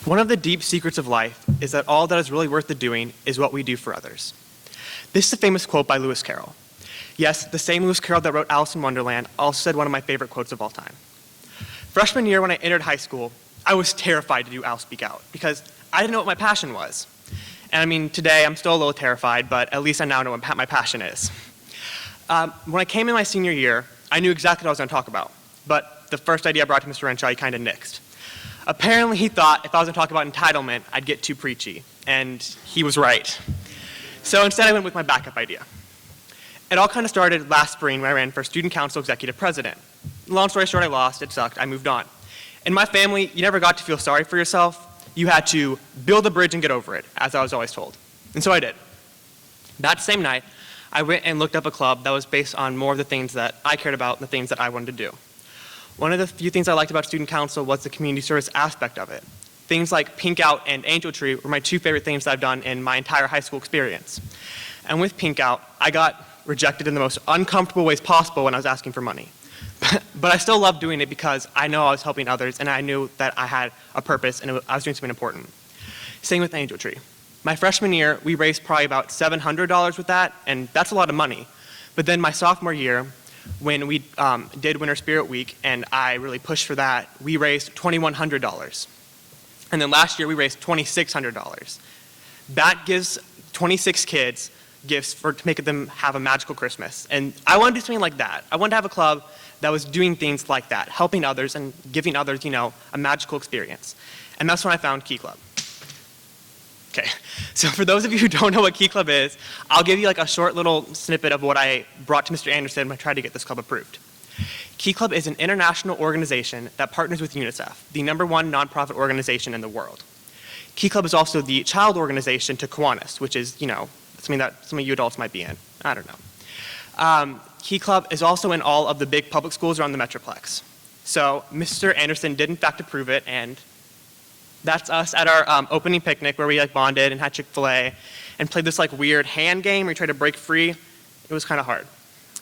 One of the deep secrets of life is that all that is really worth the doing is what we do for others. This is a famous quote by Lewis Carroll. Yes, the same Lewis Carroll that wrote Alice in Wonderland also said one of my favorite quotes of all time. Freshman year when I entered high school, I was terrified to do Owl Speak Out because I didn't know what my passion was. And I mean, today I'm still a little terrified, but at least I now know what my passion is. When I came in my senior year, I knew exactly what I was going to talk about, but the first idea I brought to Mr. Renshaw, he kind of nixed. Apparently he thought if I was going to talk about entitlement, I'd get too preachy, and he was right. So instead I went with my backup idea. It all kind of started last spring when I ran for student council executive president. Long story short, I lost, it sucked, I moved on. In my family, you never got to feel sorry for yourself. You had to build a bridge and get over it, as I was always told. And so I did. That same night, I went and looked up a club that was based on more of the things that I cared about and the things that I wanted to do. One of the few things I liked about student council was the community service aspect of it. Things like Pink Out and Angel Tree were my two favorite things that I've done in my entire high school experience. And with Pink Out, I got rejected in the most uncomfortable ways possible when I was asking for money. But I still loved doing it because I know I was helping others and I knew that I had a purpose and I was doing something important. Same with Angel Tree. My freshman year, we raised probably about $700 with that, and that's a lot of money. But then my sophomore year, when we did Winter Spirit Week and I really pushed for that, we raised $2,100. And then last year we raised $2,600. That gives 26 kids gifts to make them have a magical Christmas. And I wanted to do something like that. I wanted to have a club that was doing things like that, helping others and giving others, a magical experience. And that's when I found Key Club. Okay, so for those of you who don't know what Key Club is, I'll give you like a short little snippet of what I brought to Mr. Anderson when I tried to get this club approved. Key Club is an international organization that partners with UNICEF, the #1 nonprofit organization in the world. Key Club is also the child organization to Kiwanis, which is, something that some of you adults might be in. I don't know. Key Club is also in all of the big public schools around the Metroplex. So Mr. Anderson did in fact approve it, and that's us at our opening picnic where we bonded and had Chick-fil-A and played this weird hand game where we tried to break free. It was kind of hard.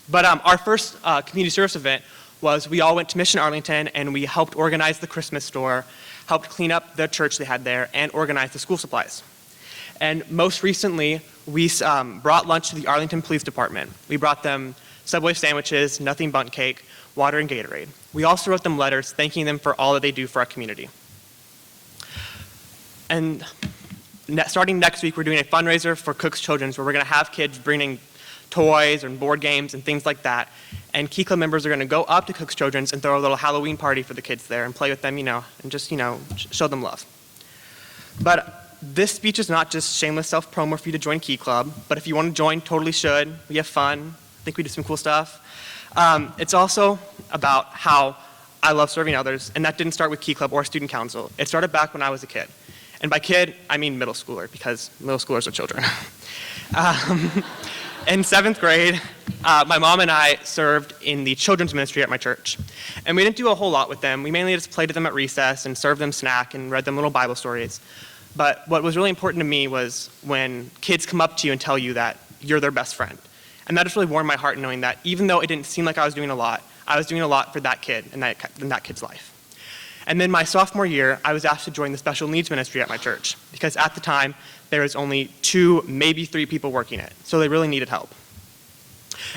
But our first community service event was we all went to Mission Arlington and we helped organize the Christmas store, helped clean up the church they had there, and organize the school supplies. And most recently, we brought lunch to the Arlington Police Department. We brought them Subway sandwiches, nothing bundt cake, water, and Gatorade. We also wrote them letters thanking them for all that they do for our community. And starting next week, we're doing a fundraiser for Cook's Children's where we're going to have kids bringing toys and board games and things like that. And Key Club members are going to go up to Cook's Children's and throw a little Halloween party for the kids there and play with them, and just, show them love. But this speech is not just shameless self-promo for you to join Key Club, but if you want to join, totally should. We have fun. I think we do some cool stuff. It's also about how I love serving others, and that didn't start with Key Club or Student Council. It started back when I was a kid. And by kid, I mean middle schooler, because middle schoolers are children. In 7th grade, my mom and I served in the children's ministry at my church. And we didn't do a whole lot with them. We mainly just played to them at recess and served them snack and read them little Bible stories. But what was really important to me was when kids come up to you and tell you that you're their best friend. And that just really warmed my heart knowing that even though it didn't seem like I was doing a lot, I was doing a lot for that kid and that kid's life. And then my sophomore year, I was asked to join the special needs ministry at my church because at the time, there was only 2, maybe 3 people working it. So they really needed help.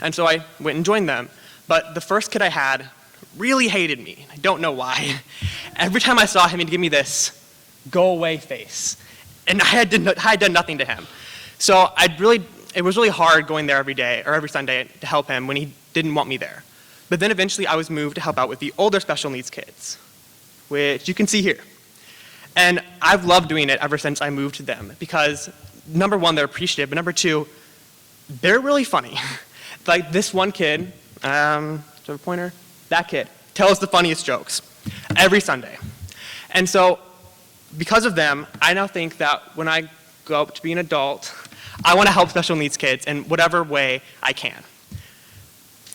And so I went and joined them. But the first kid I had really hated me. I don't know why. Every time I saw him, he'd give me this go away face. And I had done nothing to him. So it was really hard going there every day or every Sunday to help him when he didn't want me there. But then eventually I was moved to help out with the older special needs kids, which you can see here. And I've loved doing it ever since I moved to them because number 1, they're appreciative, but number 2, they're really funny. Like this one kid, do you have a pointer? That kid tells the funniest jokes every Sunday. And so because of them, I now think that when I go up to be an adult, I want to help special needs kids in whatever way I can.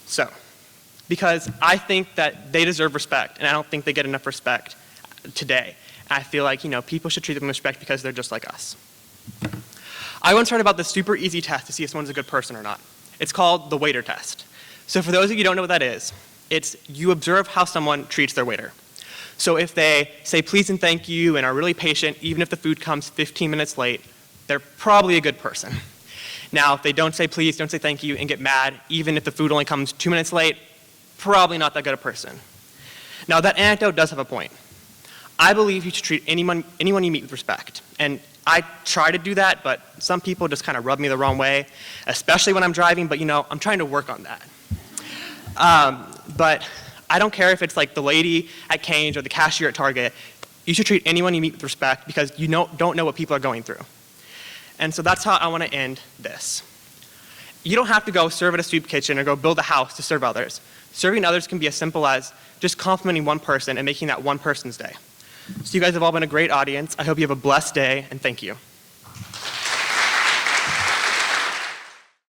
So, because I think that they deserve respect, and I don't think they get enough respect today. I feel like, people should treat them with respect because they're just like us. I once heard about this super easy test to see if someone's a good person or not. It's called the waiter test. So for those of you who don't know what that is, it's you observe how someone treats their waiter. So if they say please and thank you and are really patient, even if the food comes 15 minutes late, they're probably a good person. Now, if they don't say please, don't say thank you, and get mad, even if the food only comes 2 minutes late, probably not that good a person. Now, that anecdote does have a point. I believe you should treat anyone you meet with respect. And I try to do that, but some people just kind of rub me the wrong way, especially when I'm driving, but I'm trying to work on that. But I don't care if it's like the lady at Cane's or the cashier at Target. You should treat anyone you meet with respect because you don't know what people are going through. And so that's how I want to end this. You don't have to go serve at a soup kitchen or go build a house to serve others. Serving others can be as simple as just complimenting one person and making that one person's day. So you guys have all been a great audience. I hope you have a blessed day, and thank you.